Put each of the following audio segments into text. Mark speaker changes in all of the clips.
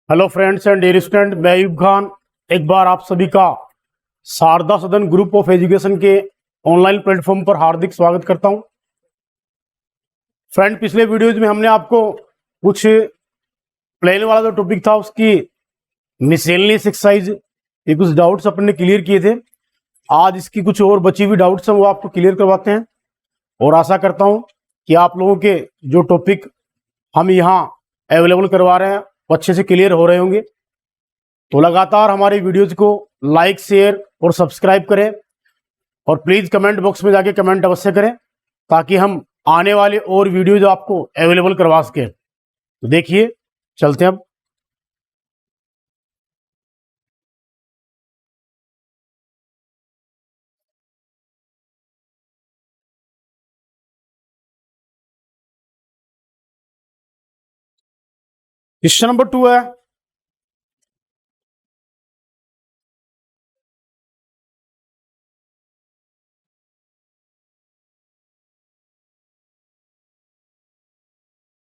Speaker 1: Hello friends and dear student, मैं अयूब खान एक बार आप सभी का शारदा सदन ग्रुप ऑफ एजुकेशन के ऑनलाइन प्लेटफॉर्म पर हार्दिक स्वागत करता हूं। फ्रेंड, पिछले वीडियोज में हमने आपको कुछ प्लेन वाला जो टॉपिक था उसकी मिसलेनियस एक्सरसाइज ये कुछ डाउट्स अपने क्लियर किए थे। आज इसकी कुछ और बची हुई डाउट्स हैं वो आपको क्लियर करवाते हैं और आशा करता हूं कि आप लोगों के जो टॉपिक हम यहाँ अवेलेबल करवा रहे हैं वो अच्छे से क्लियर हो रहे होंगे। तो लगातार हमारी वीडियोज को लाइक, शेयर और सब्सक्राइब करें और प्लीज कमेंट बॉक्स में जाके कमेंट अवश्य करें ताकि हम आने वाले और वीडियोज आपको अवेलेबल करवा सकें। तो देखिए, चलते हैं अब। क्वेश्चन नंबर 2 है,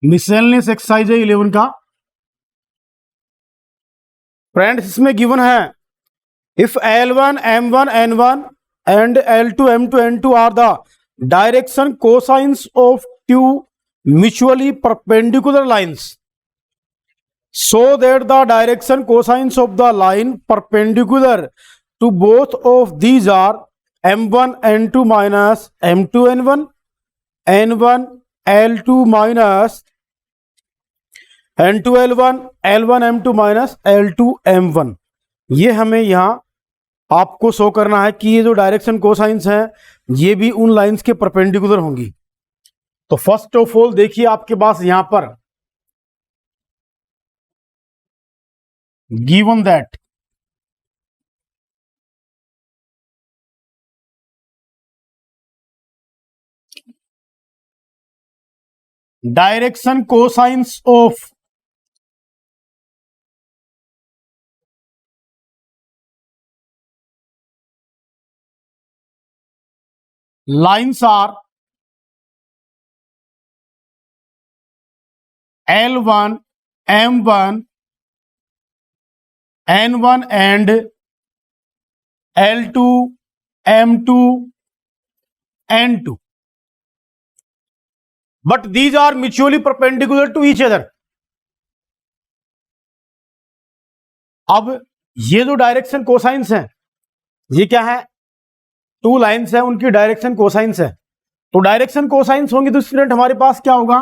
Speaker 1: मिसलेनियस एक्सरसाइज है 11 का। फ्रेंड्स, इसमें गिवन है if L1 M1 N1 and L2 M2 N2 are the direction cosines of two mutually perpendicular lines, so that the direction cosines of the line perpendicular to both of these are M1 N2 minus M2 N1, N1 L2 minus N2 L1, L1 M2 minus L2 M1। ये हमें यहां आपको show करना है कि ये जो direction cosines हैं ये भी उन लाइंस के परपेंडिकुलर होंगी। तो फर्स्ट ऑफ ऑल देखिए, आपके पास यहां पर given that direction cosines of lines are L1, M1, N1 and L2, M2, N2, but these are mutually perpendicular to each other। अब ये जो डायरेक्शन कोसाइंस हैं ये क्या है? टू लाइंस है, उनकी डायरेक्शन कोसाइंस है। तो डायरेक्शन कोसाइंस होंगे तो स्टूडेंट हमारे पास क्या होगा?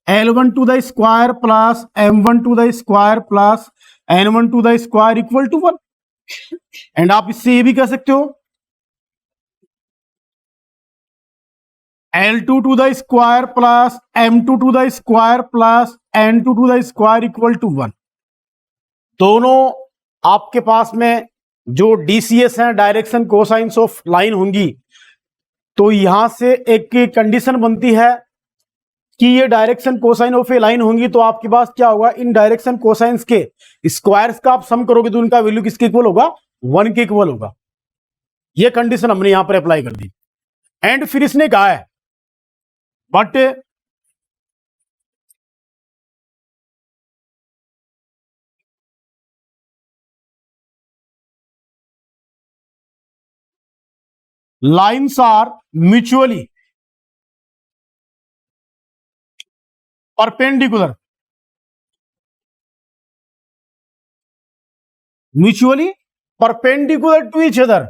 Speaker 1: L1 to the square plus M1 to the square plus N1 to the square equal to 1। And आप इससे ये भी कह सकते हो L2 to the square plus M2 to the square plus N2 to the square equal to 1। दोनों आपके पास में जो डीसीएस है, डायरेक्शन कोसाइंस ऑफ लाइन होंगी, तो यहां से एक कंडीशन बनती है कि ये direction cosine of A line होंगी। तो आपके पास क्या होगा? इन डायरेक्शन कोसाइंस के स्क्वायर्स का आप सम करोगे तो उनका वैल्यू किसके इक्वल होगा? 1 के इक्वल होगा। ये कंडीशन हमने यहां पर अप्लाई कर दी। एंड फिर इसने कहा है but lines are mutually perpendicular, mutually perpendicular to each other.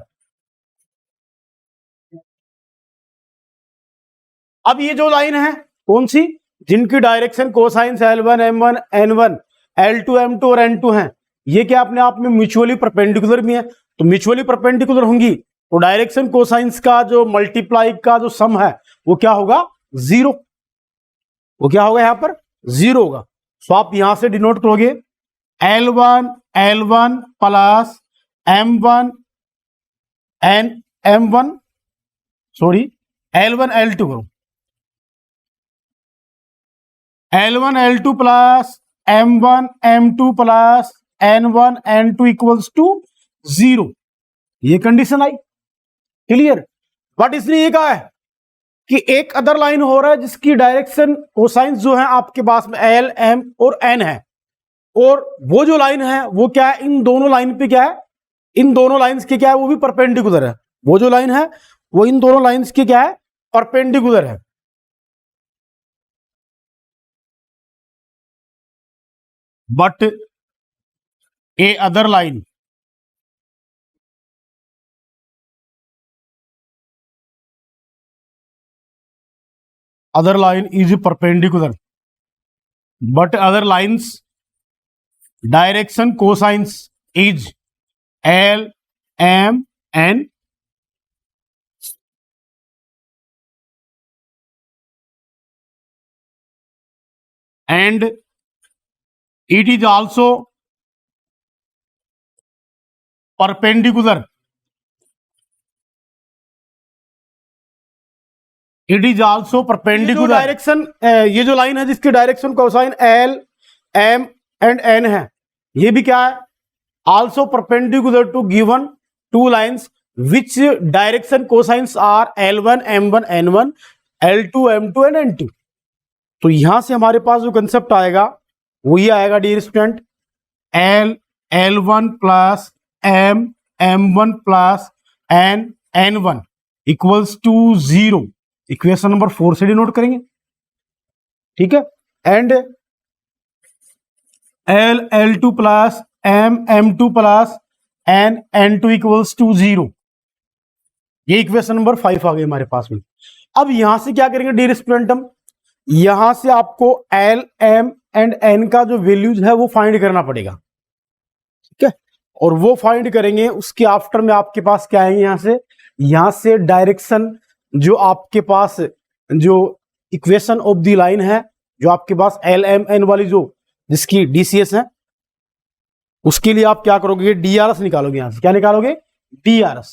Speaker 1: अब ये जो लाइन है कौन सी? जिनकी direction cosines L1 M1 N1 L2 M2 और N2 हैं, ये क्या अपने आप में म्यूचुअली परपेंडिकुलर भी है। तो म्यूचुअली परपेंडिकुलर होंगी तो डायरेक्शन कोसाइंस का जो मल्टीप्लाई का जो सम है वो क्या होगा? 0। वो क्या होगा? यहां पर 0 होगा। तो आप यहां से डिनोट करोगे L1 L1 plus M1 M1 sorry L1 L2 करो, L1 L2 plus M1 M2 plus N1 N2 equals to 0। ये कंडीशन आई। क्लियर? बट इसने ये कहा है कि एक अदर लाइन हो रहा है जिसकी डायरेक्शन कोसाइंस जो है आपके पास में L, M और N है। और वो जो लाइन है वो क्या है, इन दोनों लाइन पे क्या है, इन दोनों लाइंस के क्या है, वो भी परपेंडिकुलर है। वो जो लाइन है वो इन दोनों लाइंस के क्या है, परपेंडिकुलर है। But A other line is perpendicular, but other lines direction cosines is L, M, N, and it is also perpendicular. It is also perpendicular. Direction, ये जो लाइन है जिसकी direction cosine L, M and N है, ये भी क्या है, also perpendicular to given two lines which direction cosines are L1, M1, N1, L2, M2 and N2। तो यहां से हमारे पास जो कंसेप्ट आएगा वही आएगा dear student, L, L1 plus M, M1 plus N, N1 equals to 0। Equation number 4 से denote करेंगे, ठीक है। And L, L2 plus M, M2 plus N, N2 equals to 0। ये इक्वेशन नंबर 5 आ गई हमारे पास में। अब यहां से क्या करेंगे डियर स्टूडेंट, हम यहां से आपको L, M एंड N का जो वैल्यूज है वो फाइंड करना पड़ेगा, ठीक है। और वो फाइंड करेंगे, उसके आफ्टर में आपके पास क्या आएंगे, यहां से डायरेक्शन जो आपके पास जो इक्वेशन ऑफ द लाइन है, जो आपके पास L, M, N वाली जो जिसकी DCS है, उसके लिए आप क्या करोगे, DRS निकालोगे। यहां से क्या निकालोगे, DRS।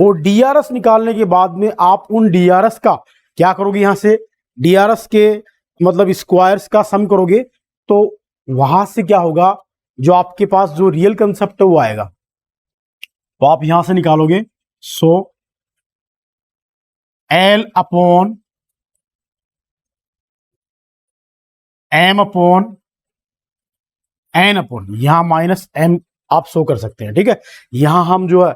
Speaker 1: और DRS निकालने के बाद में आप उन DRS का क्या करोगे, यहां से DRS के मतलब स्क्वायर्स का सम करोगे, तो वहां से क्या होगा, जो आपके पास जो रियल कंसेप्ट है वो आएगा। तो आप यहां से निकालोगे, सो L upon M upon N upon, यहां माइनस M आप शो कर सकते हैं, ठीक है। यहां हम जो है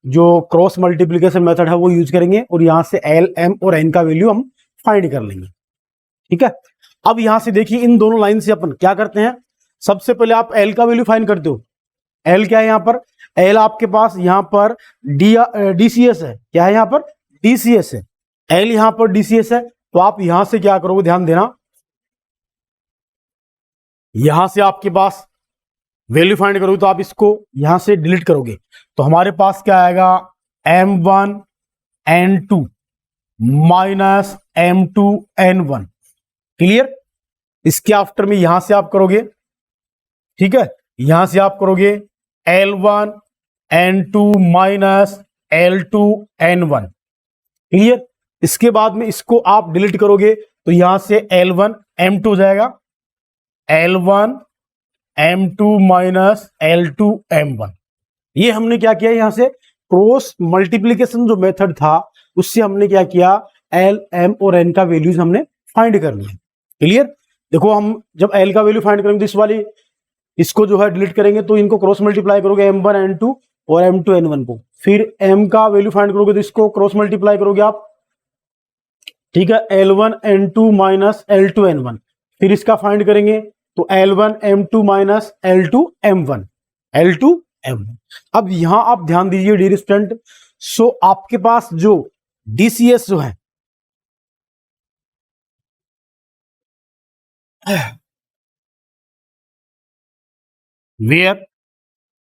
Speaker 1: जो क्रॉस मल्टीप्लीकेशन मेथड है वो यूज करेंगे और यहां से L, M और N का वैल्यू हम फाइंड कर लेंगे, ठीक है। अब यहां से देखिए इन दोनों लाइन से अपन क्या करते हैं, सबसे पहले आप L का वैल्यू फाइंड करते हो। L क्या है यहां पर, L आपके पास यहां पर DCS है, क्या है यहां पर, DCS है। L यहां पर DCS है, तो आप यहां से क्या करोगे, ध्यान देना, यहां से आपके पास वैल्यू फाइंड करोगे तो आप इसको यहां से डिलीट करोगे, तो हमारे पास क्या आएगा, M1 N2 minus M2 N1। Clear. इसके आफ्टर में यहां से आप करोगे, ठीक है, यहां से आप करोगे L1 N2 minus L2 N1। Clear. इसके बाद में इसको आप डिलीट करोगे तो यहां से L1 M2 हो जाएगा, L1 M2 minus L2 M1। ये हमने क्या किया, यहां से क्रॉस मल्टीप्लीकेशन जो मेथड था उससे हमने क्या किया, L, M और N का वैल्यूज हमने फाइंड कर लिया। क्लियर। देखो हम जब L का वैल्यू फाइंड करेंगे तो इस वाली इसको जो है डिलीट करेंगे, तो इनको क्रॉस मल्टीप्लाई करोगे M1 N2 और M2 N1 को, फिर M का वैल्यू फाइंड करोगे तो इसको क्रॉस मल्टीप्लाई करोगे आप, ठीक है, L1 N2 minus L2 N1। फिर इसका फाइंड करेंगे तो L1 M2 minus L2 M1, L2 M1। अब यहां आप ध्यान दीजिए डियर स्टूडेंट, सो आपके पास जो DCS जो है वेयर,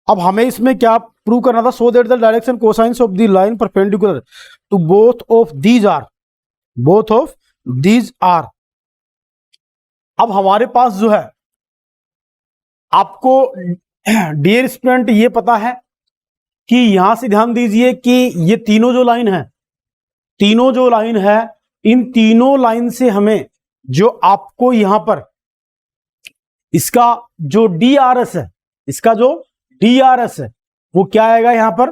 Speaker 1: अब हमें इसमें क्या प्रूव करना था, so that the direction cosines of the line perpendicular to both of these are. अब हमारे पास जो है, आपको डियर स्टूडेंट ये पता है कि यहां से ध्यान दीजिए कि ये तीनों जो लाइन है, इन तीनों लाइन से हमें जो आपको यहां पर इसका जो DRS है, वो क्या आएगा यहां पर,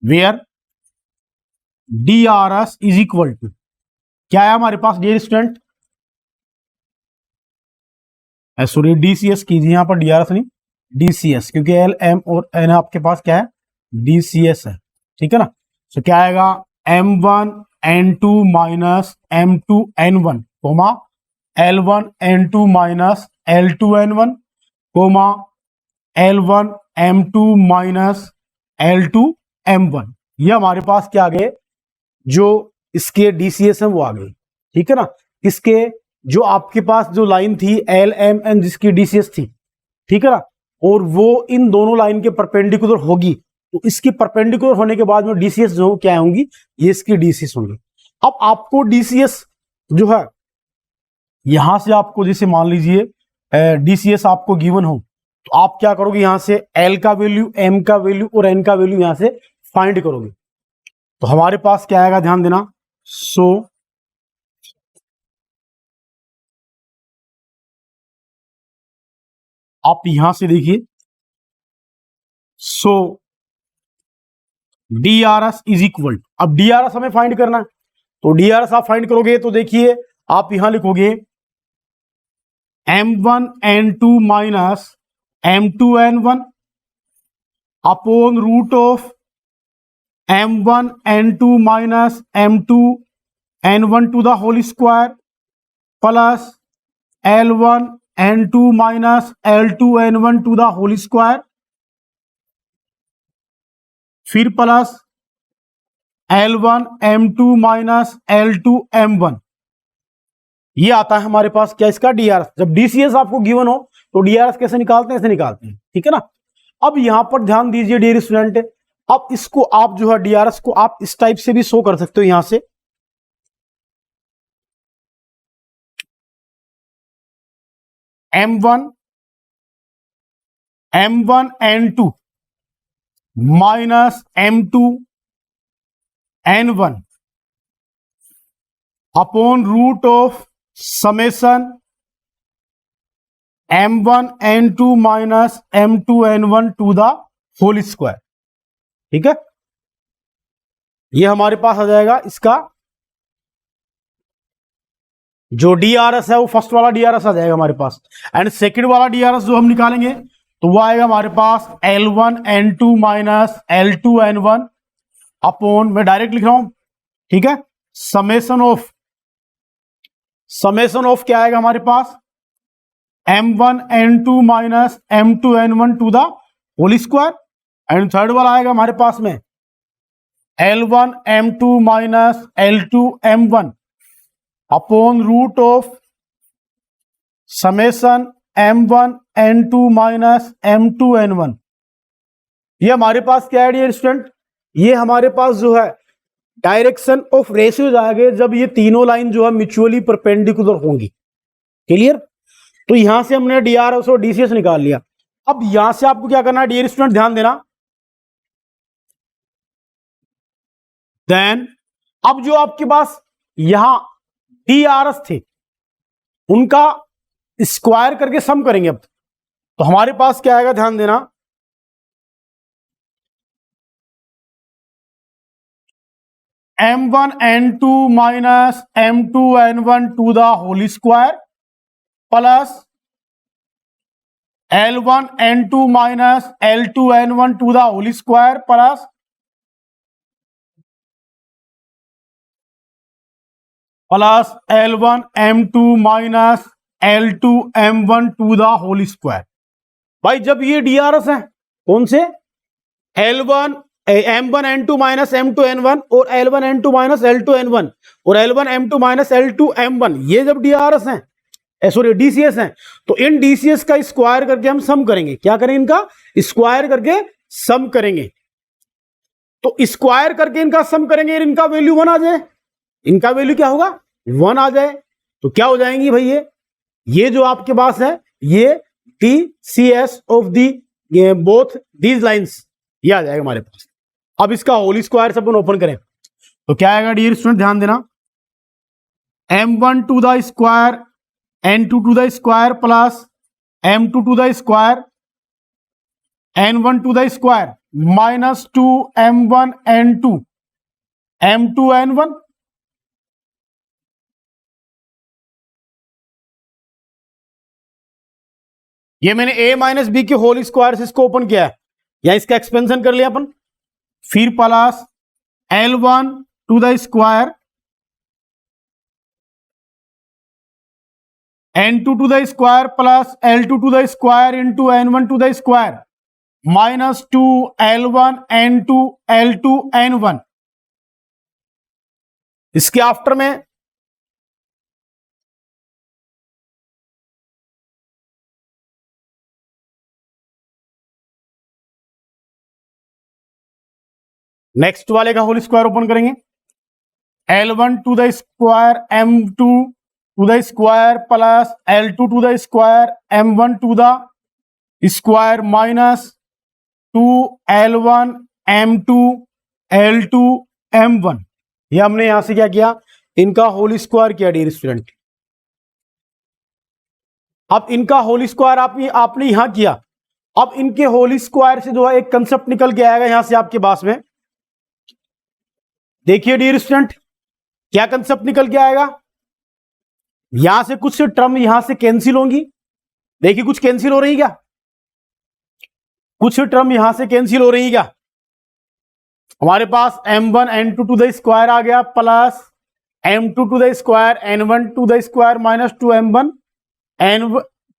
Speaker 1: where DRS is equal to क्या है हमारे पास डियर स्टूडेंट, सॉरी डीसीएस कीजिए, यहाँ पर डीआरएस नहीं डीसीएस, क्योंकि एल एम और एन आपके पास क्या है डीसीएस है, ठीक है ना। तो क्या आएगा m1n2 minus m2n1 comma l1n2 minus l2n1 comma l1m2 minus l2m1। ये हमारे पास क्या आ गए, जो इसके डीसीएस है वो आ गई, ठीक है ना। इसके जो आपके पास जो लाइन थी एल एम एन जिसकी डीसीएस थी, ठीक है ना, और वो इन दोनों लाइन के परपेंडिकुलर होगी, तो इसकी परपेंडिकुलर होने के बाद में डीसीएस जो क्या होंगी, ये इसकी डीसीएस होंगी। अब आपको डीसीएस जो है यहां से आपको जैसे मान लीजिए डीसीएस आपको गिवन हो, तो आप क्या करोगे, यहां से एल का वैल्यू, एम का वैल्यू और एन का वैल्यू यहां से फाइंड करोगे। तो हमारे पास क्या आएगा, ध्यान देना। सो आप यहां से देखिए, so D R S is equal, अब डी आर एस हमें फाइंड करना है, तो डी आर एस आप फाइंड करोगे तो देखिए आप यहां लिखोगे m1n2 minus m2n1 upon root of m1n2 minus m2n1 to the whole square plus l1n2 minus l2n1 to the whole square, फिर प्लस l1m2 माइनस l2m1। ये आता है हमारे पास क्या, इसका डीआरएस। जब डीसीएस आपको गिवन हो तो डीआरएस कैसे निकालते हैं, ऐसे निकालते हैं, ठीक है ना। अब यहां पर ध्यान दीजिए डियर स्टूडेंट, अब इसको आप जो है डीआरएस को आप इस टाइप से भी शो कर सकते हो, यहां से m1n2 minus m2n1 upon root of summation m1n2 minus m2n1 to the whole square, ठीक है। ये हमारे पास आ जाएगा इसका जो डीआरएस है, वो फर्स्ट वाला डीआरएस आ जाएगा हमारे पास। एंड सेकंड वाला डीआरएस जो हम निकालेंगे तो वो आएगा हमारे पास l1n2 माइनस l2n1 अपॉन, मैं डायरेक्ट लिख रहा हूं, ठीक है, समेशन ऑफ क्या आएगा हमारे पास m1n2 minus m2n1 to the whole square. And third वाला आएगा हमारे पास में l1m2 minus l2m1 upon root of summation m1n2 minus m2n1। ये हमारे पास क्या है डियर स्टूडेंट, ये हमारे पास जो है डायरेक्शन ऑफ रेशियोज आएंगे जब ये तीनों लाइन जो है म्यूचुअली परपेंडिकुलर होंगी, क्लियर। तो यहां से हमने डीआरएस और डीसीएस निकाल लिया। अब यहां से आपको क्या करना है डियर स्टूडेंट, ध्यान देना, देन अब जो आपके पास यहां डीआरएस थे उनका स्क्वायर करके सम करेंगे। अब तो हमारे पास क्या आएगा, ध्यान देना, m1n2 minus m2n1 to the whole square plus l1n2 minus l2n1 to the whole square plus l1m2 minus l2m1 to the whole square. भाई जब ये डीआरएस है कौन से, l1 m1n2 माइनस m2n1 और l1n2 माइनस l2n1 और l1m2 minus l2m1, ये जब डीआरएस हैं, सॉरी डीसीएस हैं, तो इन डीसीएस का स्क्वायर करके हम सम करेंगे। क्या करेंगे, इनका स्क्वायर करके सम करेंगे। तो स्क्वायर करके इनका सम करेंगे, इनका वैल्यू 1 आ जाए, इनका वैल्यू क्या होगा 1 आ जाए, तो क्या हो जाएंगी भाई, ये जो आपके पास है ये DCS of the both these lines, ये आ जाएगा हमारे पास। अब इसका होल स्क्वायर से अपन ओपन करें तो क्या आएगा डियर स्टूडेंट, ध्यान देना, m1 to the square n2 to the square plus m2 to the square n1 to the square minus 2 m1 n2 m2 n1 ये मैंने a माइनस बी के होल स्क्वायर से इसको ओपन किया है, या इसका एक्सपेंशन कर लिया अपन, फिर plus L1 to the square N2 to the square plus L2 to the square into N1 to the square minus 2 L1 N2 L2 N1। इसके आफ्टर में नेक्स्ट वाले का होल स्क्वायर ओपन करेंगे, L1 to the square M2 to the square plus L2 to the square M1 to the square minus 2 L1 M2 L2 M1। ये हमने यहां से क्या किया, इनका होल स्क्वायर किया डियर स्टूडेंट। अब इनका होल स्क्वायर आपने यहां किया, अब इनके होल स्क्वायर से जो है एक कंसेप्ट निकल के आएगा यहां से आपके पास में। देखिए डियर स्टूडेंट, क्या कंसेप्ट निकल के आएगा, यहां से कुछ टर्म यहां से कैंसिल होंगी। देखिए कुछ कैंसिल हो रही क्या, कुछ टर्म यहां से कैंसिल हो रही क्या। हमारे पास M1 N2 to the square आ गया plus M2 to the square N1 to the square minus 2M1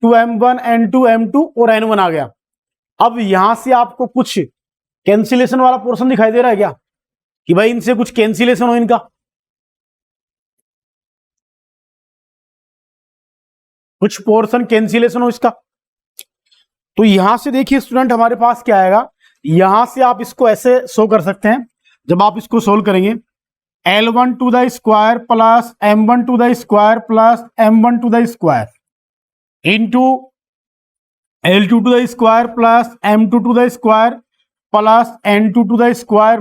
Speaker 1: 2M1 N2 M2 और N1 आ गया। अब यहां से आपको कुछ कैंसिलेशन वाला पोर्शन दिखाई दे रहा है क्या, कि भाई इनसे कुछ कैंसिलेशन हो, इनका कुछ पोर्शन कैंसिलेशन हो इसका। तो यहां से देखिए स्टूडेंट हमारे पास क्या आएगा, यहां से आप इसको ऐसे शो कर सकते हैं। जब आप इसको सोल्व करेंगे L1 to the square plus M1 to the square plus M1 to the square into L2 to the square plus M2 to the square plus N2 to the square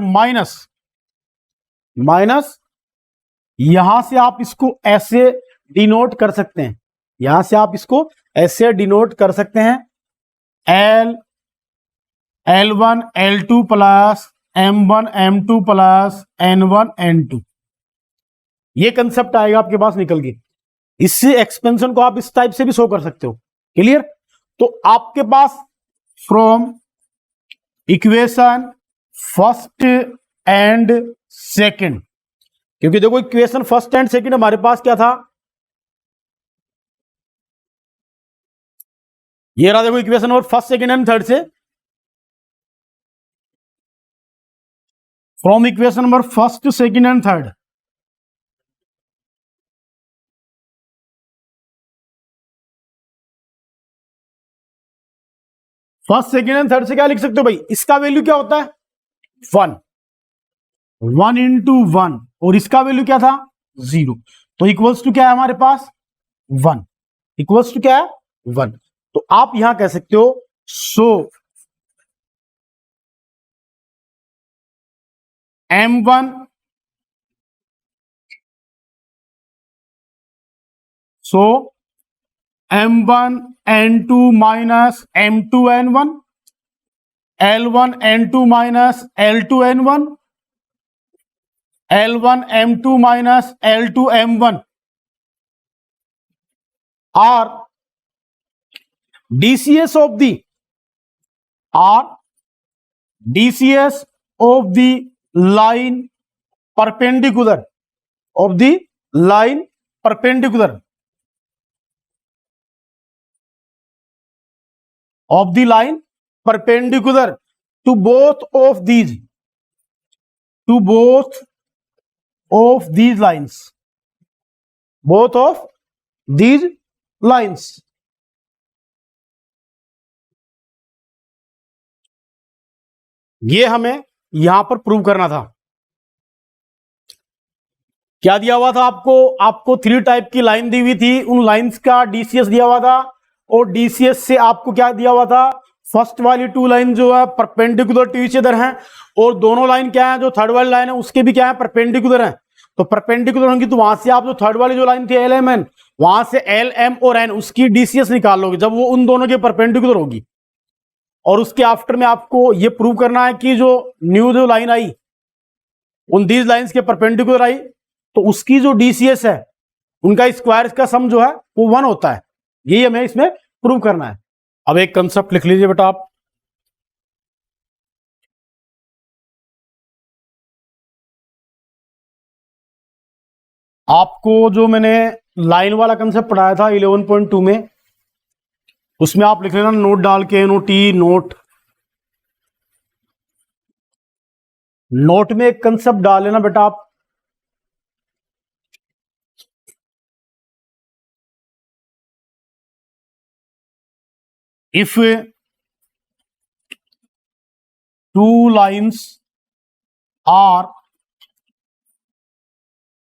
Speaker 1: minus यहां से आप इसको ऐसे denote कर सकते हैं, यहां से आप इसको ऐसे डिनोट कर सकते हैं L1 L2 plus M1 M2 plus N1 N2। ये कंसेप्ट आएगा आपके पास निकल के। इससे एक्सपेंशन को आप इस टाइप से भी शो कर सकते हो। क्लियर। तो आपके पास from equation first and second, क्योंकि देखो इक्वेशन फर्स्ट एंड सेकंड हमारे पास क्या था, ये रहा देखो equation number first second and third से, from equation number first second and third first second and third से क्या लिख सकते हो भाई, इसका वैल्यू क्या होता है 1 1 इंटू 1 और इसका वैल्यू क्या था 0, तो इक्वल्स टू क्या है हमारे पास 1, इक्वल्स टू क्या है 1। तो आप यहां कह सकते हो सो M1 सो M1 N2 minus M2 N1 L1 N2 minus L2 N1 L1 M2 minus L2 M1 और DCS of the line perpendicular of the line perpendicular of the line perpendicular to both of these lines, both of these lines। ये हमें यहां पर prove करना था। क्या दिया हुआ था आपको 3 टाइप की लाइन दी हुई थी, उन लाइंस का डीसीएस दिया हुआ था और डीसीएस से आपको क्या दिया हुआ था, फर्स्ट वाली 2 लाइन जो है परपेंडिकुलर टू ईच अदर हैं और दोनों लाइन क्या है, जो थर्ड वाली लाइन है उसके भी क्या है परपेंडिकुलर है। तो परपेंडिकुलर होंगी तो वहां से आप जो थर्ड वाली जो लाइन थी LMN, वहां से LM और N उसकी डीसीएस निकाल लोगे जब वो उन दोनों के परपेंडिकुलर होगी। और उसके आफ्टर में आपको ये प्रूव करना है कि जो न्यू जो लाइन आई उन दीज लाइंस के परपेंडिकुलर आई, तो उसकी जो डीसीएस है उनका स्क्वायर का सम जो है वो 1 होता है। यही हमें इसमें प्रूव करना है। अब एक कंसेप्ट लिख लीजिए बेटा आप, आपको जो मैंने लाइन वाला कंसेप्ट पढ़ाया था 11.2 में, उसमें आप लिख लेना नोट डाल के, NOT नोट, नोट में एक कंसेप्ट डाल लेना बेटा आप, if two lines are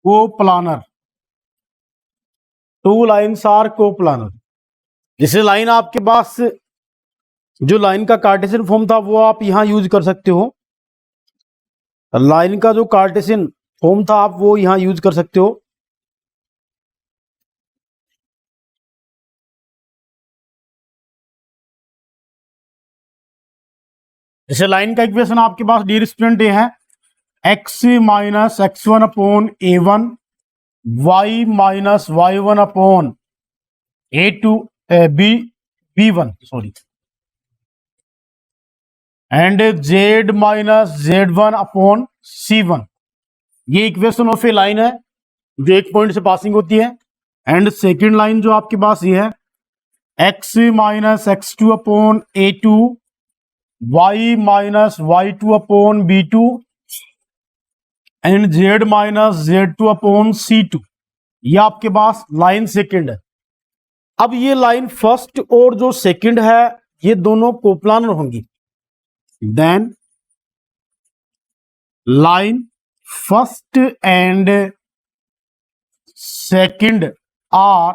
Speaker 1: coplanar, two lines are coplanar, जैसे लाइन आपके पास जो लाइन का कार्टेशियन फॉर्म था वो आप यहां यूज कर सकते हो, लाइन का जो कार्टेशियन फॉर्म था आप वो यहां यूज कर सकते हो। जैसे लाइन का इक्वेशन आपके पास डियर स्टूडेंट ये है, x minus x1 upon a1, y minus y1 upon a2 b1 sorry, and z minus z1 upon c1। ये इक्वेशन ऑफ ए लाइन है जो एक पॉइंट से पासिंग होती है। एंड सेकेंड लाइन जो आपके पास ये है, x minus x2 upon a2, y minus y2 upon b2 and z minus z2 upon c2। ये आपके पास लाइन सेकेंड है। अब ये लाइन फर्स्ट और जो सेकेंड है ये दोनों कोप्लानर होंगी, then line first and second are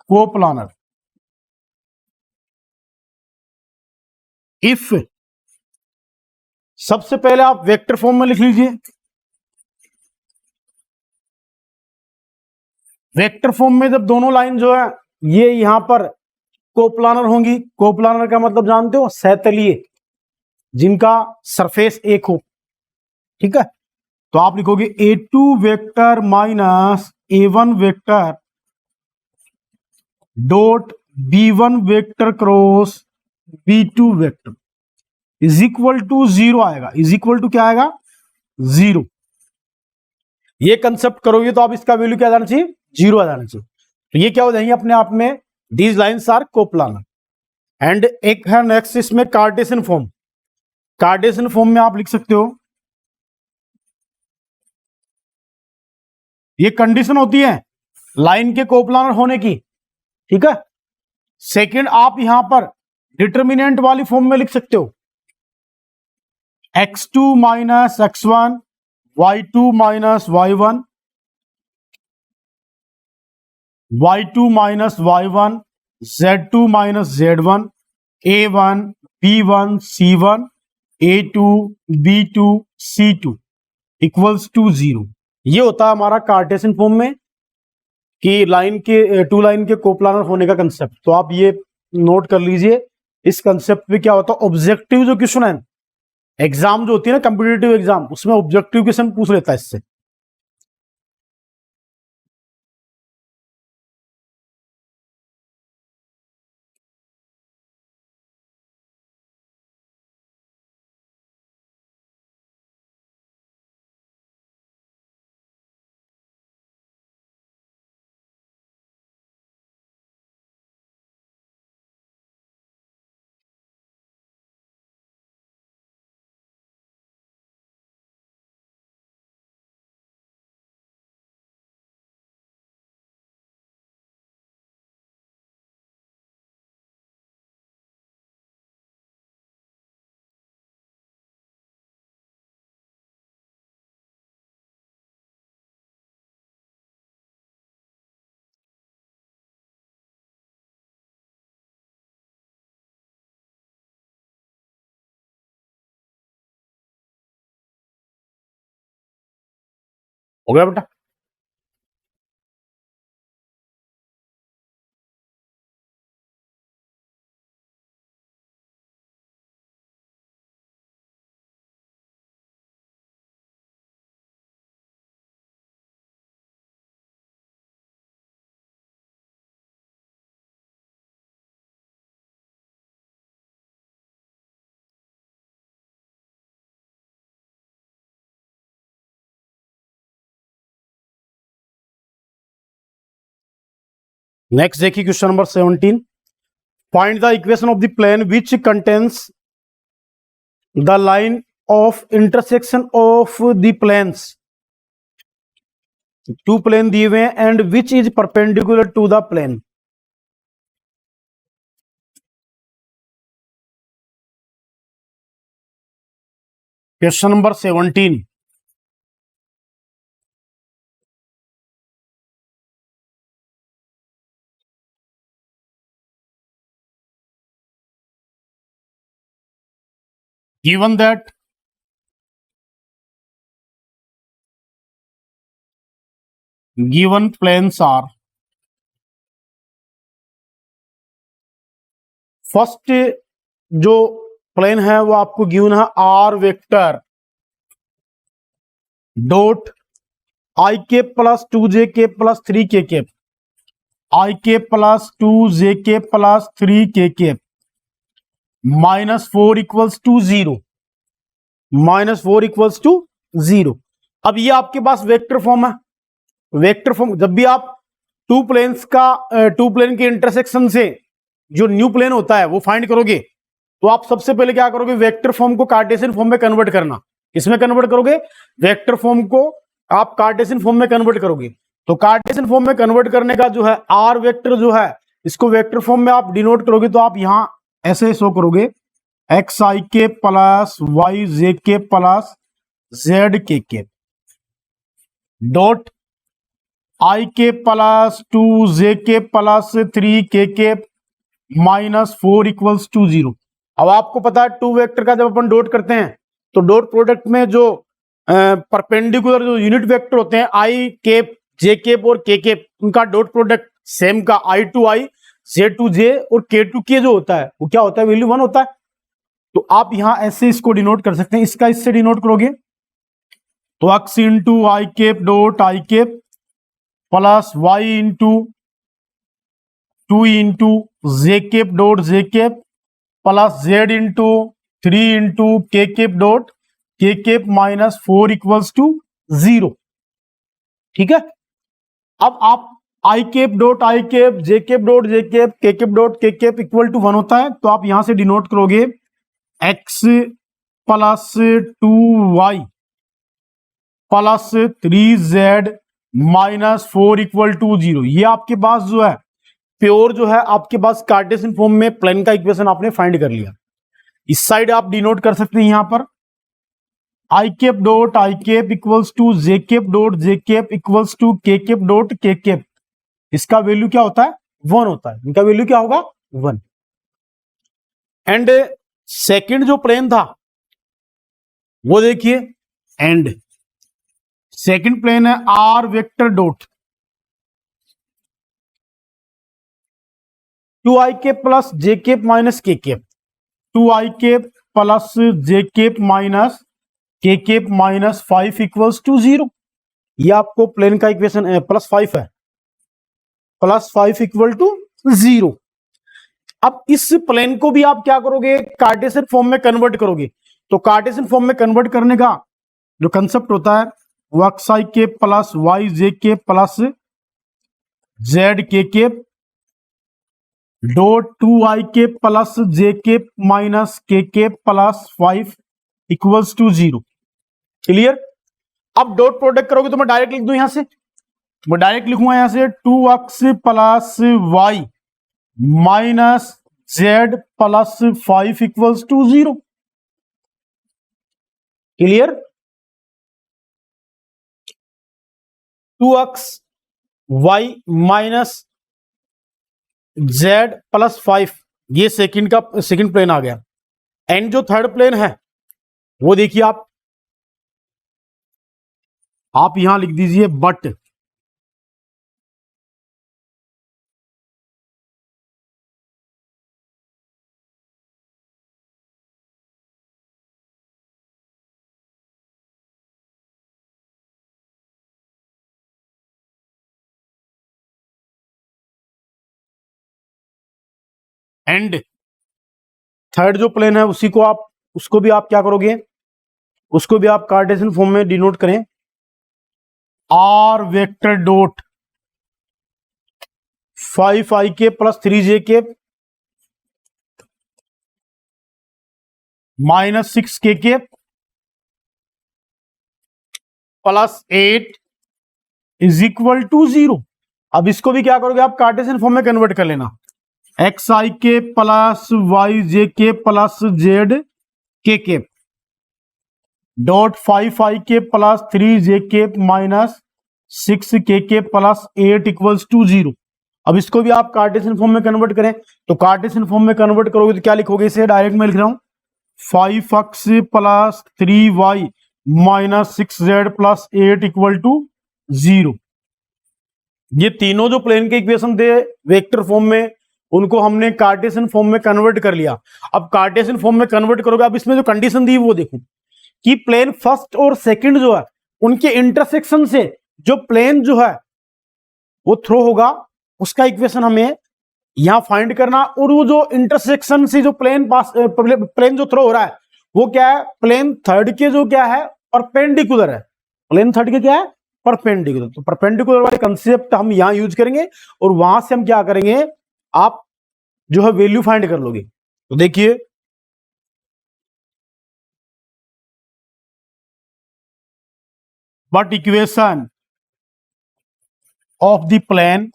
Speaker 1: coplanar if, सबसे पहले आप वेक्टर फॉर्म में लिख लीजिए, वेक्टर फॉर्म में जब दोनों लाइन जो है ये यहां पर कोप्लानर होंगी, कोप्लानर का मतलब जानते हो, सैतलीय, जिनका सरफेस एक हो, ठीक है। तो आप लिखोगे a2 vector minus a1 vector dot b1 vector cross b2 vector is equal to 0 आएगा, इज इक्वल टू क्या आएगा, 0। ये कंसेप्ट करोगे तो आप इसका वैल्यू क्या आ जाना चाहिए, 0 आ जाना चाहिए। तो ये क्या हो जाएंगे अपने आप में, these lines are coplanar. And एक है नेक्स्ट इसमें कार्टेशियन फॉर्म, कार्टेशियन फॉर्म में आप लिख सकते हो, ये कंडीशन होती है लाइन के कोप्लानर होने की, ठीक है। सेकंड आप यहां पर डिटर्मिनेंट वाली फॉर्म में लिख सकते हो, x2 minus x1, y2 minus y1, y2 minus y1, z2 minus z1, a1 b1 c1, a2 b2 c2 equals to 0। ये होता है हमारा कार्टेशियन फॉर्म में कि लाइन के टू लाइन के कोप्लानर होने का कंसेप्ट। तो आप ये नोट कर लीजिए, इस कंसेप्ट पे क्या होता है, ऑब्जेक्टिव जो क्वेश्चन है एग्जाम जो होती है ना कॉम्पिटिटिव एग्जाम, उसमें ऑब्जेक्टिव क्वेश्चन पूछ लेता है इससे। हो गया बेटा। नेक्स्ट देखिए question number 17, find the equation of the plane which contains the line of intersection of the planes, two plane दिए हुए हैं and which is perpendicular to the plane. Question number 17, given that given planes are, first जो plane है वो आपको given है are vector dot आई के plus 2j के प्लस 3k के, आई के प्लस 2j के प्लस 3k के -4 इक्वल्स टू 0, -4 इक्वल्स टू 0। अब ये आपके पास वेक्टर फॉर्म है। वेक्टर फॉर्म जब भी आप टू प्लेन के इंटरसेक्शन से जो न्यू प्लेन होता है वो फाइंड करोगे तो आप सबसे पहले क्या करोगे, वेक्टर फॉर्म को कार्टेशियन फॉर्म में कन्वर्ट करना। इसमें कन्वर्ट करोगे, वेक्टर फॉर्म को आप कार्टेशियन फॉर्म में कन्वर्ट करोगे। तो कार्टेशियन फॉर्म में कन्वर्ट करने का जो है आर वेक्टर जो है इसको वेक्टर फॉर्म में आप डिनोट करोगे तो आप यहां ऐसे शो करोगे एक्स आई के प्लस वाई जे के प्लस जेड के डॉट आई के प्लस 2j के प्लस 3k के -4 इक्वल्स टू 0। अब आपको पता है टू वेक्टर का जब अपन डॉट करते हैं तो डॉट प्रोडक्ट में जो परपेंडिकुलर जो यूनिट वेक्टर होते हैं आई केप जे केप और के केप, उनका डॉट प्रोडक्ट सेम का आई टू आई जे टू जे और के टू के जो होता है वो क्या होता है, वैल्यू 1 होता है। तो आप यहां ऐसे इसको डिनोट कर सकते हैं। इसका इससे डिनोट करोगे तो x into I cap dot I cap plus Y into 2 into J cap dot J cap plus Z into 3 into K cap dot K cap -4 equals to 0। ठीक है, अब आप I cap dot I cap J cap dot J cap K cap dot K cap equal to 1 होता है तो आप यहां से डिनोट करोगे x plus 2y plus 3z -4 equal to 0। ये आपके पास जो है प्योर जो है आपके पास कार्टेशियन फॉर्म में प्लेन का इक्वेशन आपने फाइंड कर लिया। इस साइड आप डिनोट कर सकते हैं यहां पर I cap dot I cap equals to J cap dot J cap equals to K cap dot K cap. इसका वैल्यू क्या होता है, 1 होता है। इनका वैल्यू क्या होगा, 1। एंड सेकंड जो प्लेन था वो देखिए, एंड सेकंड प्लेन है are vector dot 2i cap plus J cap minus K cap, 2i cap plus J cap minus K cap -5 equals to 0। ये आपको प्लेन का इक्वेशन +5 है, +5 इक्वल टू 0। अब इस प्लेन को भी आप क्या करोगे, कार्टेशियन फॉर्म में कन्वर्ट करोगे। तो कार्टेशियन फॉर्म में कन्वर्ट करने का जो कंसेप्ट होता है वो एक्स आई के प्लस वाई जे के प्लस जेड के डॉट 2i के प्लस जे के माइनस के प्लस 5 इक्वल्स टू 0। क्लियर। अब डॉट प्रोडक्ट करोगे तो मैं डायरेक्ट लिख दूं यहां से, मैं डायरेक्ट लिखूंगा यहां से 2x plus y minus z plus 5 equals to 0। Clear. 2x y minus z plus 5 ये सेकंड प्लेन आ गया। एंड जो थर्ड प्लेन है वो देखिए आप यहां लिख दीजिए बट एंड थर्ड जो प्लेन है उसको भी आप क्या करोगे, उसको भी आप कार्टेशियन फॉर्म में डिनोट करें r vector dot 5 i cap plus 3 j cap minus 6 k cap plus 8 is equal to 0। अब इसको भी क्या करोगे आप, कार्टेशियन फॉर्म में कन्वर्ट कर लेना। एक्स आई के प्लस वाई जे के प्लस जेड के केप डॉट 5 आई के प्लस 3 जे के माइनस 6 के प्लस 8 इक्वल्स टू 0। अब इसको भी आप कार्टेशियन फॉर्म में कन्वर्ट करें, तो कार्टेशियन फॉर्म में कन्वर्ट करोगे तो क्या लिखोगे, इसे डायरेक्ट में लिख रहा हूं 5x plus 3y minus 6z plus 8 equal to 0। ये तीनों जो प्लेन के इक्वेशन थे वेक्टर फॉर्म में, उनको हमने कार्टेशियन फॉर्म में कन्वर्ट कर लिया। अब कार्टेशियन फॉर्म में कन्वर्ट करोगे, अब इसमें जो कंडीशन दी वो देखो कि प्लेन फर्स्ट और सेकंड जो है उनके इंटरसेक्शन से जो प्लेन जो है वो थ्रो होगा, उसका इक्वेशन हमें यहां फाइंड करना। और वो जो इंटरसेक्शन से जो प्लेन जो थ्रो हो रहा है वो क्या है, प्लेन थर्ड के जो क्या है परपेंडिकुलर है। प्लेन थर्ड के क्या है, परपेंडिकुलर। तो परपेंडिकुलर वाले कंसेप्ट हम यहां यूज करेंगे और वहां से हम क्या करेंगे, आप जो है वैल्यू फाइंड कर लोगे। तो देखिए but equation of the plane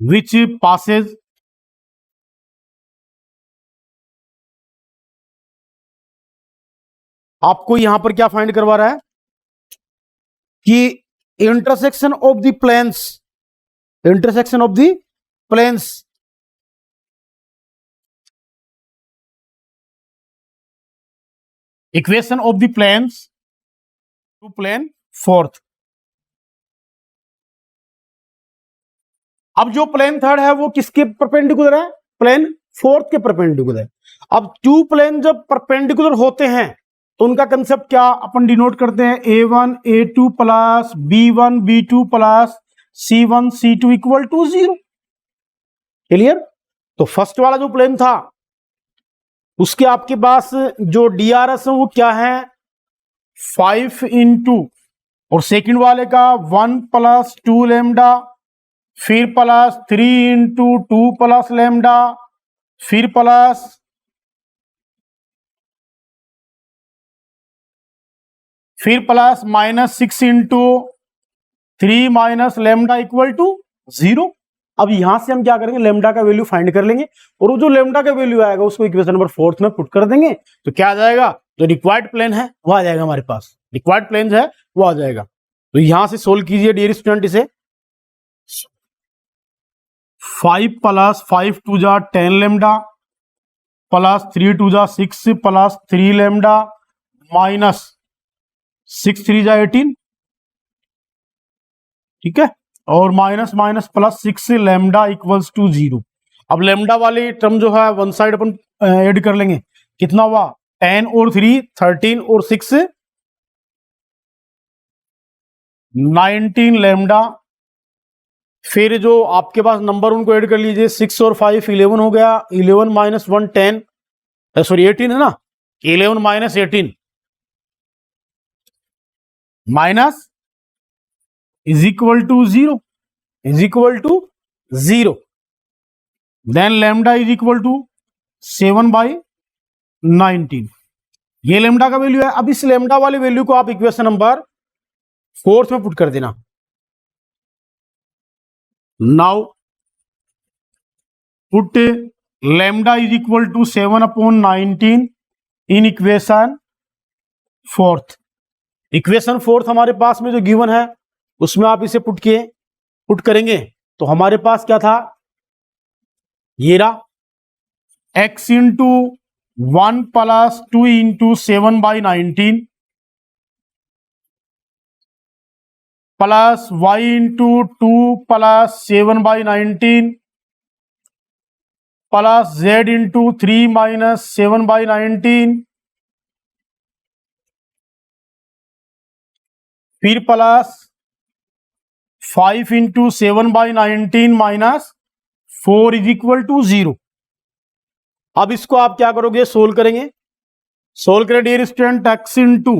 Speaker 1: which passes आपको यहां पर क्या फाइंड करवा रहा है कि intersection of the planes, intersection of the planes equation of the planes two plane fourth. अब जो प्लेन थर्ड है वो किसके परपेंडिकुलर है, प्लेन फोर्थ के परपेंडिकुलर है। अब टू प्लेन जब परपेंडिकुलर होते हैं तो उनका कंसेप्ट क्या अपन डिनोट करते हैं, a1 a2 plus b1 b2 plus c1 c2 equal to 0। Clear. तो फर्स्ट वाला जो प्लेन था उसके आपके पास जो DRS है वो क्या है 5 इंटू, और सेकेंड वाले का 1 प्लस 2 लेमडा, फिर प्लस 3 इंटू 2 प्लस लेमडा, फिर plus minus 6 into 3 minus lambda equal to 0। अब यहां से हम क्या करेंगे, लेमडा का वैल्यू फाइंड कर लेंगे और वो जो लेमडा का वैल्यू आएगा उसको इक्वेशन नंबर 4 में पुट कर देंगे। तो क्या आ जाएगा, जो रिक्वायर्ड प्लेन है वो आ जाएगा हमारे पास, रिक्वायर्ड प्लेन है वो आ जाएगा। तो यहां से सोल्व कीजिए डियर स्टूडेंट इसे। 5 प्लस 5 टू जा 10 लेमडा प्लस 3 टू जा 6 प्लस 3 लेमडा माइनस 6 3 जा 18, ठीक है, और minus minus plus 6 lambda equals to 0। अब लेमडा वाली टर्म जो है वन साइड अपन ऐड कर लेंगे, कितना हुआ 10 और 3 13 और 6 19 लेमडा। फिर जो आपके पास नंबर उनको ऐड कर लीजिए, 6 और 5 11 हो गया, 11 माइनस 1 10, सॉरी 18 है ना, 11 minus 18 minus is equal to 0, is equal to 0। Then lambda is equal to 7/19। ये लेमडा का वैल्यू है। अब इस लेमडा वाले वैल्यू को आप इक्वेशन नंबर 4 में पुट कर देना। Now put lambda is equal to 7/19 in equation 4। Equation 4 हमारे पास में जो गिवन है उसमें आप इसे पुट करेंगे तो हमारे पास क्या था, ये रहा x into 1 plus 2 into 7/19 plus y into 2 plus 7/19 plus z into 3 minus 7/19 फिर plus 5 into 7/19 minus 4 is equal to 0। अब इसको आप क्या करोगे, सोल्व करेंगे। सोल्व करें dear student, x into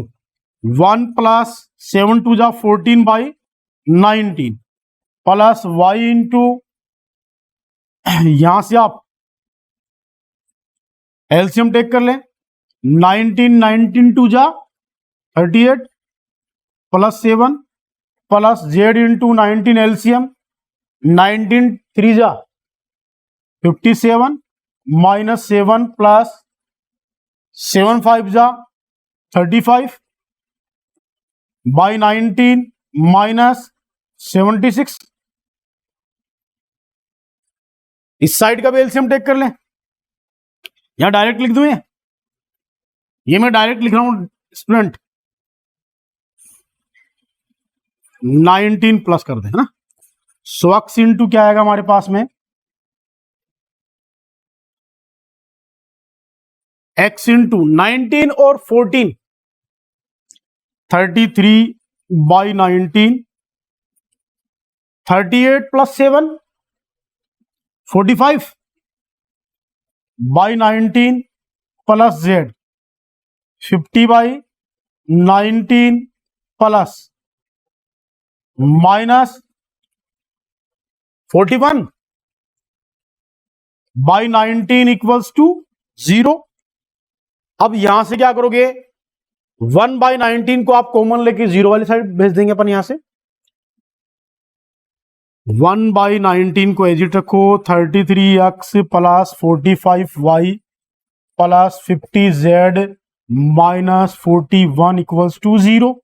Speaker 1: 1 plus 7 two जा 14/19 प्लस y इंटू, यहां से आप एलसीएम टेक कर लें, 19 टू जा 38 plus 7 plus z into 19 LCM, 19 3 जा 57 माइनस 7 प्लस 7 5 जा 35 बाई 19 माइनस 76। इस साइड का भी एलसीएम टेक कर लें, यहां डायरेक्ट लिख दूं, ये मैं डायरेक्ट लिख रहा हूं स्टूडेंट, 19 प्लस कर दे, है ना। सो x इंटू क्या आएगा हमारे पास में, x इंटू 19 और 14, 33/19, 38 plus 7 45 by 19 plus z 50/19 plus minus 41 by 19 equals to 0। अब यहां से क्या करोगे, 1/19 को आप कॉमन लेके 0 वाली साइड भेज देंगे अपन। यहां से 1/19 को एजिट रखो, 33x plus 45y plus 50z minus 41 equals to 0।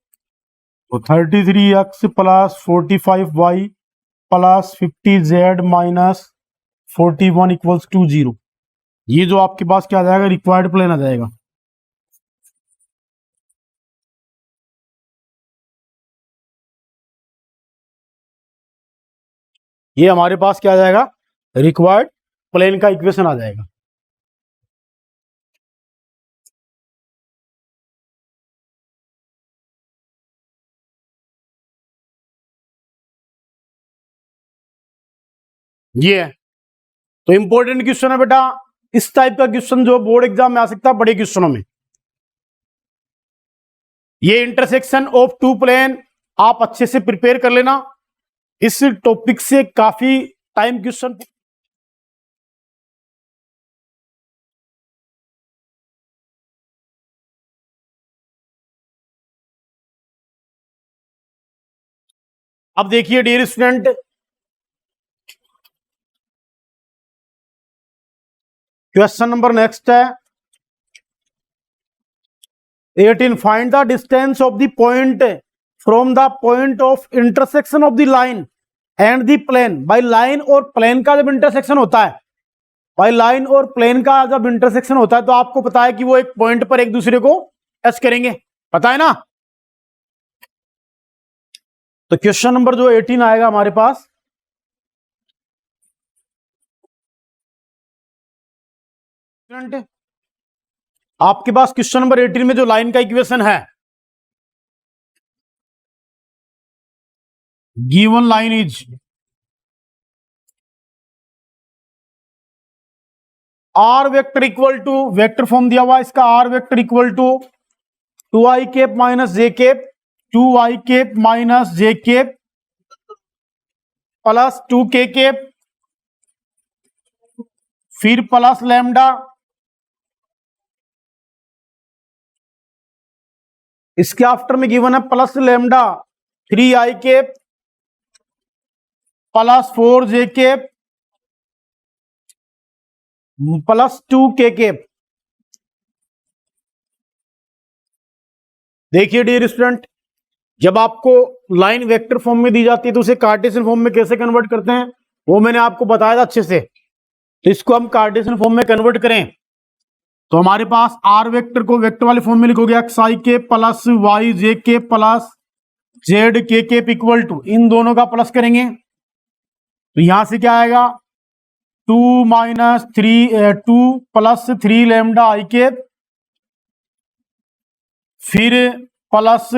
Speaker 1: तो 33x plus 45y plus 50z minus 41 equals to 0। ये जो आपके पास क्या आ जाएगा, रिक्वायर्ड प्लेन आ जाएगा। ये हमारे पास क्या आ जाएगा, रिक्वायर्ड प्लेन का इक्वेशन आ जाएगा। ये है तो इंपॉर्टेंट क्वेश्चन है बेटा। इस टाइप का क्वेश्चन जो बोर्ड एग्जाम में आ सकता है बड़े क्वेश्चनों में। ये इंटरसेक्शन ऑफ टू प्लेन आप अच्छे से प्रिपेयर कर लेना, इस टॉपिक से काफी टाइम क्वेश्चन। अब देखिए dear student, question number next है 18, find the distance of the point from the point of intersection of the line and the plane. By line और प्लेन का जब इंटरसेक्शन होता है, बाय लाइन और प्लेन का जब इंटरसेक्शन होता है तो आपको पता है कि वो एक पॉइंट पर एक दूसरे को टच करेंगे, पता है ना। तो क्वेश्चन नंबर जो 18 आएगा हमारे पास, आपके पास क्वेश्चन नंबर 18 में जो लाइन का इक्वेशन है, given line is r vector equal to, vector form दिया हुआ इसका, r vector equal to 2i cap minus j cap, 2i cap minus j cap plus 2k cap, फिर प्लस लैम्डा, इसके after में given है plus lambda 3i cap plus 4j cap plus 2k cap. देखिए dear student, जब आपको line vector form में दी जाती है तो उसे कार्टेशियन फॉर्म में कैसे कन्वर्ट करते हैं वो मैंने आपको बताया था अच्छे से। तो इसको हम कार्टेशियन फॉर्म में कन्वर्ट करें तो हमारे पास आर वेक्टर को वेक्टर वाले फॉर्म में लिखोगे xi के प्लस वाई जे के प्लस जेड के कैप इक्वल टू, इन दोनों का प्लस करेंगे तो यहां से क्या आएगा 2 माइनस 3 2 प्लस 3 लैम्डा आई कैप, फिर प्लस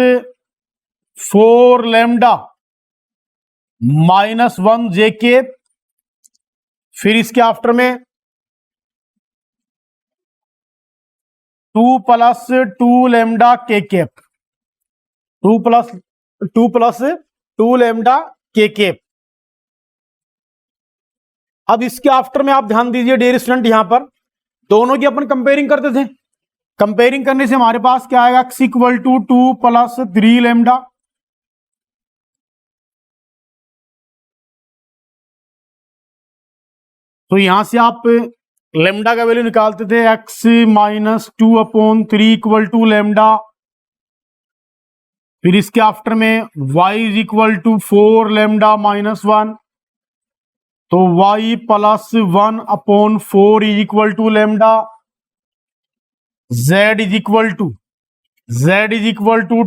Speaker 1: 4 लैम्डा माइनस 1 जे कैप, फिर इसके आफ्टर में 2 प्लस 2 लेमडा के केप, 2 प्लस 2 लेमडा के केप। अब इसके आफ्टर में आप ध्यान दीजिए डियर स्टूडेंट, यहां पर दोनों की अपन कंपेयरिंग करते थे। कंपेयरिंग करने से हमारे पास क्या आएगा, x equal to 2 plus 3 lambda, तो यहां से आप लेमडा का वैल्यू निकालते थे x minus 2/3 equal to lambda. फिर इसके आफ्टर में y is equal to 4 lambda minus 1, तो y plus 1/4 is equal to lambda. z is equal to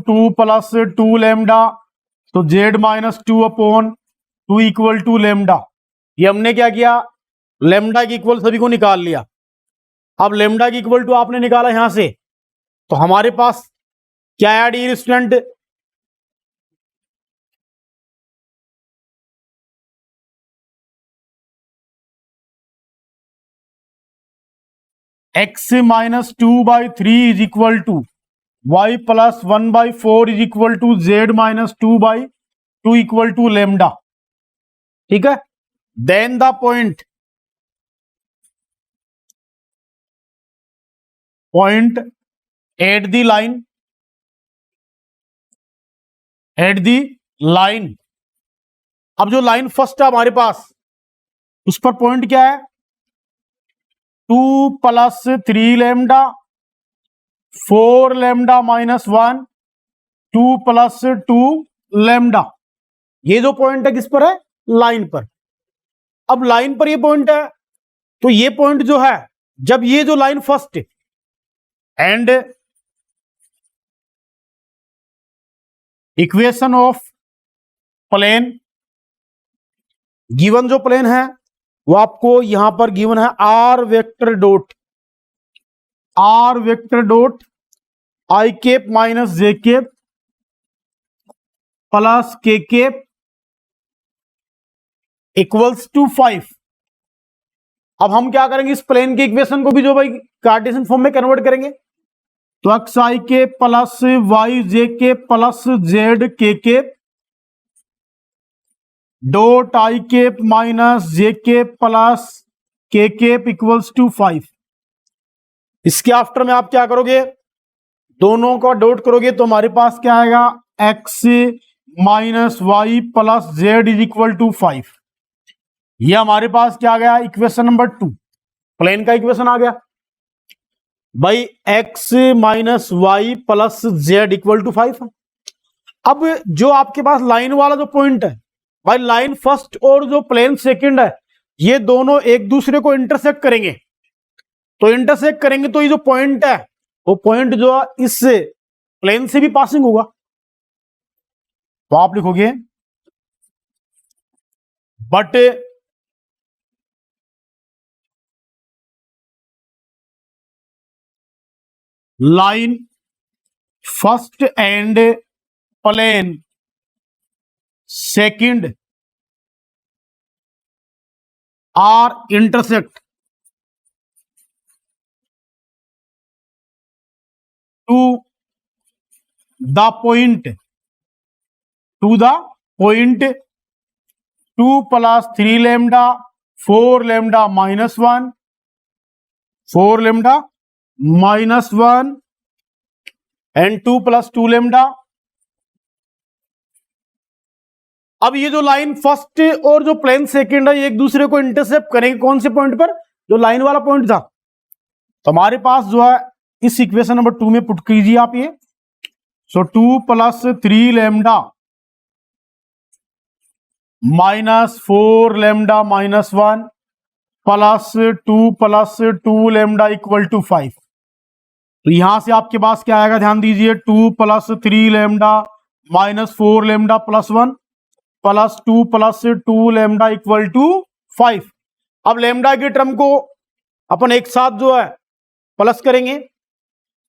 Speaker 1: 2 plus 2 lambda, तो z minus 2/2 equal to lambda. ये हमने क्या किया, लेमडा की इक्वल सभी को निकाल लिया। अब लेमडा की इक्वल टू आपने निकाला यहां से, तो हमारे पास क्या आया dear student, x minus 2/3 is equal to y plus 1/4 is equal to z minus 2/2 equal to lambda. ठीक है, then the point at the line, अब जो लाइन फर्स्ट है हमारे पास, उस पर पॉइंट क्या है, 2 plus 3 lambda, 4 lambda minus 1, 2 plus 2 lambda. ये जो पॉइंट है किस पर है, लाइन पर। अब लाइन पर ये पॉइंट है, तो ये पॉइंट जो है, जब ये जो line first and equation of plane, given जो प्लेन है वो आपको यहां पर गिवन है are vector dot I cap minus j cap plus k cap equals to 5। अब हम क्या करेंगे, इस प्लेन के इक्वेशन को भी जो भाई कार्टेशियन फॉर्म में कन्वर्ट करेंगे, तो एक्स आई के प्लस वाई जे के प्लस जेड के डॉट आई केप माइनस जे के plus k cap equals to 5। इसके आफ्टर में आप क्या करोगे, दोनों का डॉट करोगे तो हमारे पास क्या आएगा, x minus y plus z is equal to 5। ये हमारे पास क्या आ गया, इक्वेशन नंबर 2, प्लेन का इक्वेशन आ गया भाई, x माइनस y plus z equal to 5। अब जो आपके पास लाइन वाला जो पॉइंट है भाई, लाइन फर्स्ट और जो प्लेन सेकंड है, ये दोनों एक दूसरे को इंटरसेक्ट करेंगे। तो इंटरसेक्ट करेंगे तो ये जो पॉइंट है, वो पॉइंट जो इस प्लेन से भी पासिंग होगा। तो आप लिखोगे but line first and plane second are intersect to the point 2 plus 3 lambda 4 lambda minus 1, 4 lambda minus 1 and 2 plus 2 lambda. अब ये जो लाइन फर्स्ट और जो प्लेन सेकंड है, ये एक दूसरे को इंटरसेप्ट करेंगे कौन से पॉइंट पर, जो लाइन वाला पॉइंट था। तो हमारे पास जो है इस इक्वेशन नंबर 2 में पुट कीजिए आप ये, so 2 plus 3 lambda minus 4 lambda minus 1 plus 2 lambda equal to 5। तो यहां से आपके पास क्या आएगा, ध्यान दीजिए, 2 plus 3 lambda minus 4 lambda plus 1 plus 2 lambda equal to 5। अब लेमडा की टर्म को अपन एक साथ जो है प्लस करेंगे,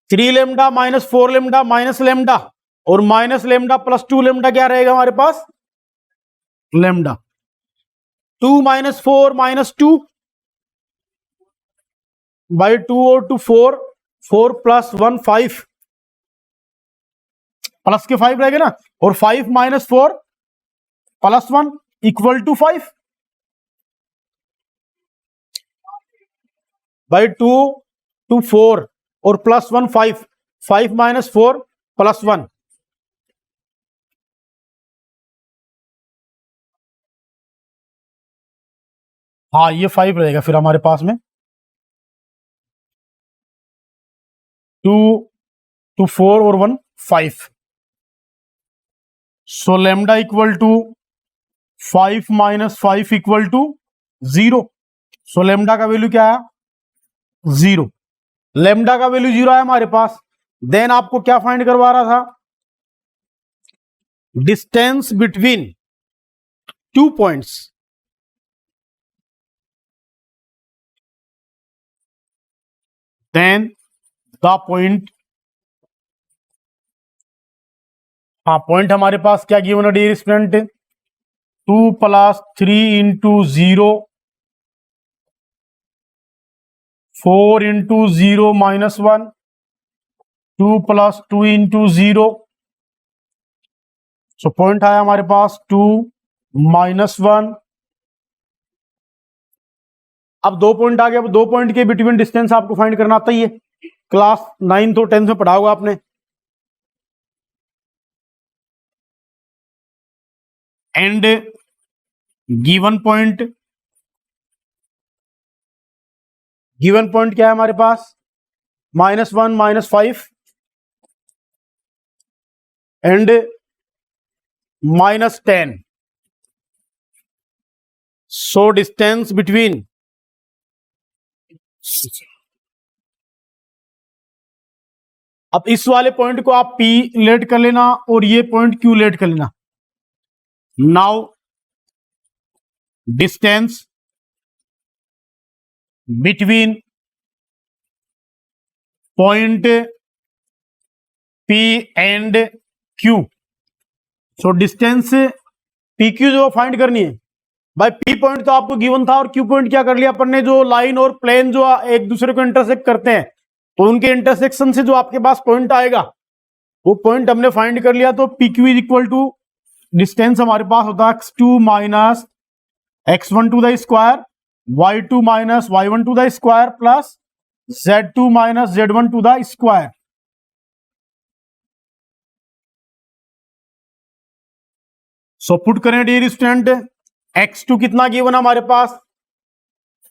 Speaker 1: 3 lambda minus 4 lambda minus lambda और माइनस लेमडा प्लस 2 लेमडा क्या रहेगा हमारे पास, लेमडा। 2 - 4 - 2 बाई 2 और 2 4, 4 + 1 5, प्लस के 5 रहेगा ना, और 5 - 4 + 1 = 5 बाई 2 2 4 और +1 5, 5 - 4 + 1, हाँ ये 5 रहेगा फिर हमारे पास में। 2 2 4 और 1 5, सो लैम्डा = 5 - 5 = 0, सो लैम्डा का वैल्यू क्या है 0, लैम्डा का वैल्यू 0 है हमारे पास। देन आपको क्या फाइंड करवा रहा था, distance between 2 points, then the point, हाँ पॉइंट हमारे पास क्या गिवन है डियर स्टूडेंट, 2 + 3 × 0, 4 × 0 - 1, 2 + 2 × 0, सो पॉइंट आया हमारे पास 2 - 1। अब 2 पॉइंट आ गए, अब 2 पॉइंट के बिटवीन डिस्टेंस आपको फाइंड करना आता ही है, क्लास 9th और 10th में पढ़ा होगा आपने। एंड गिवन पॉइंट क्या है हमारे पास, -1 - 5 एंड -10, सो डिस्टेंस बिटवीन, अब इस वाले पॉइंट को आप P लेट कर लेना और ये पॉइंट Q लेट कर लेना। Now distance between point P and Q, so distance PQ जो फाइंड करनी है भाई, P पॉइंट तो आपको गिवन था और Q पॉइंट क्या कर लिया अपन ने, जो लाइन और प्लेन जो एक दूसरे को इंटरसेक्ट करते हैं, तो उनके इंटरसेक्शन से जो आपके पास पॉइंट आएगा वो पॉइंट हमने फाइंड कर लिया। तो PQ = डिस्टेंस हमारे पास होता है x2 - x1 to the square, y2 - y1 to the square plus z2 - z1 to the square. So put करें डियर स्टूडेंट, x2 कितना गिवन हमारे पास,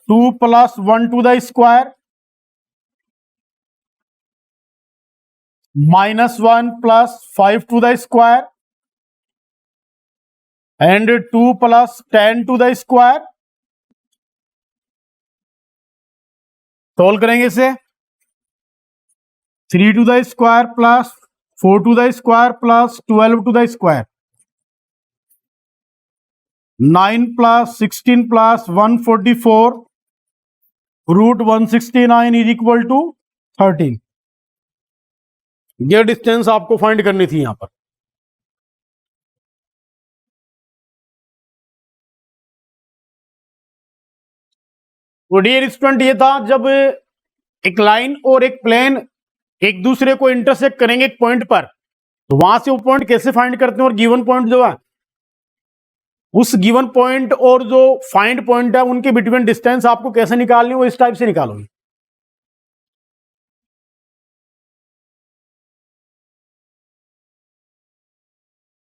Speaker 1: 2 + 1 to the square -1 + 5 to the square and 2 + 10 to the square. Solve करेंगे इसे, 3 to the square plus 4 to the square plus 12 to the square, 9 + 16 + 144 √169 = 13। ये distance आपको find करनी थी यहां पर। तो डियर स्टूडेंट ये था जब एक लाइन और एक प्लेन एक दूसरे को इंटरसेक्ट करेंगे एक पॉइंट पर, तो वहां से वो पॉइंट कैसे फाइंड करते हैं, और गिवन पॉइंट जो है उस गिवन पॉइंट और जो फाइंड पॉइंट है उनके बिटवीन डिस्टेंस आपको कैसे निकालनी है, वो इस टाइप से निकालोगे।